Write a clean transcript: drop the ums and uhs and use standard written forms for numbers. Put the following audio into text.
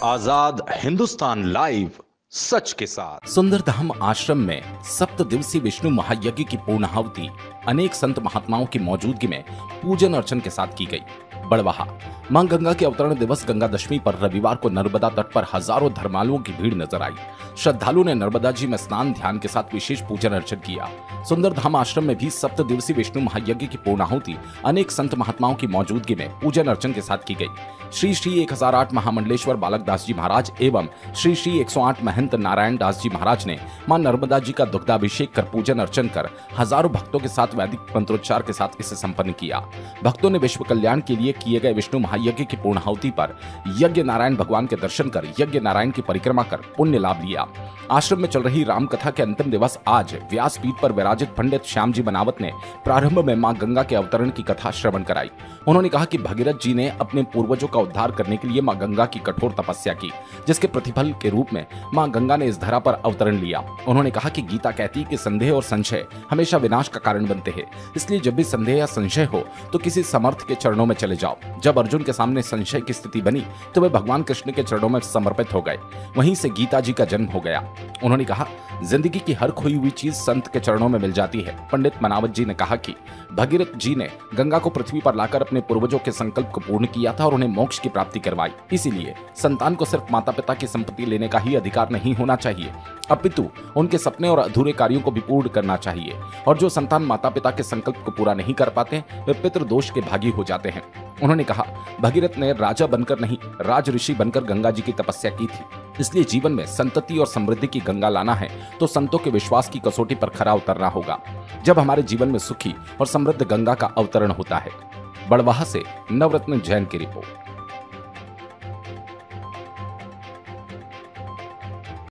आजाद Hindustan live, सच के साथ। सुंदरधाम आश्रम में 7 दिवसीय विष्णु महायज्ञ की पूर्णाहुति अनेक संत महात्माओं की मौजूदगी में पूजन अर्चन के साथ की गई। बड़वाहा मां गंगा के अवतरण दिवस गंगा दशमी पर रविवार को नर्मदा तट पर हजारों धर्मालुओं की भीड़ नजर आई। श्रद्धालुओं ने नर्मदा जी में स्नान ध्यान के साथ विशेष पूजन अर्चन किया। सुंदरधाम आश्रम में भी 7 दिवसीय विष्णु महायज्ञ की पूर्णाहुति अनेक संत महात्माओं की मौजूदगी में पूजन अर्चन के साथ की गई। श्री श्री 1008 महामंडलेश्वर बालक दास जी महाराज एवं श्री श्री 108 महंत नारायण दास जी महाराज ने मां नर्मदा जी का दुग्धाभिषेक कर पूजन अर्चन कर हजारों भक्तों के साथ वैदिक मंत्रोच्चार के साथ इसे संपन्न किया। भक्तों ने विश्व कल्याण के लिए किए गए विष्णु महायज्ञ की पूर्णाहुति पर यज्ञ नारायण भगवान के दर्शन कर यज्ञ नारायण की परिक्रमा कर पुण्य लाभ लिया। आश्रम में चल रही राम कथा के अंतिम दिवस आज व्यासपीठ पर विराजित पंडित श्याम जी बनावत ने प्रारंभ में मां गंगा के अवतरण की कथा श्रवण कराई। उन्होंने कहा कि भगीरथ जी ने अपने पूर्वजों का उद्धार करने के लिए मां गंगा की कठोर तपस्या की, जिसके प्रतिफल के रूप में मां गंगा ने इस धरा पर अवतरण लिया। उन्होंने कहा कि गीता कहती है कि संदेह और संशय हमेशा विनाश का कारण बनते हैं, इसलिए जब भी संदेह या संशय हो तो किसी समर्थ के चरणों में चले जाओ। जब अर्जुन के सामने संशय की स्थिति बनी तो वे भगवान कृष्ण के चरणों में समर्पित हो गए। वहीं से गीता जी का जन्म हो गया। उन्होंने कहा, जिंदगी की हर खोई हुई चीज संत के चरणों में मिल जाती है। पंडित मनावत जी ने कहा कि भगीरथ जी ने गंगा को पृथ्वी पर लाकर अपने पूर्वजों के संकल्प को पूर्ण किया था और उन्हें मोक्ष की प्राप्ति करवाई। इसीलिए संतान को सिर्फ माता पिता की संपत्ति लेने का ही अधिकार नहीं होना चाहिए, अपितु उनके सपने और अधूरे कार्यों को भी पूर्ण करना चाहिए। और जो संतान माता पिता के संकल्प को पूरा नहीं कर पाते वे पितृदोष के भागी हो जाते हैं। उन्होंने कहा, भगीरथ ने राजा बनकर नहीं राज ऋषि बनकर गंगा जी की तपस्या की थी। इसलिए जीवन में संतति और समृद्धि की गंगा लाना है तो संतों के विश्वास की कसौटी पर खरा उतरना होगा। जब हमारे जीवन में सुखी और समृद्ध गंगा का अवतरण होता है। बड़वाहा से नवरत्न जैन की रिपोर्ट।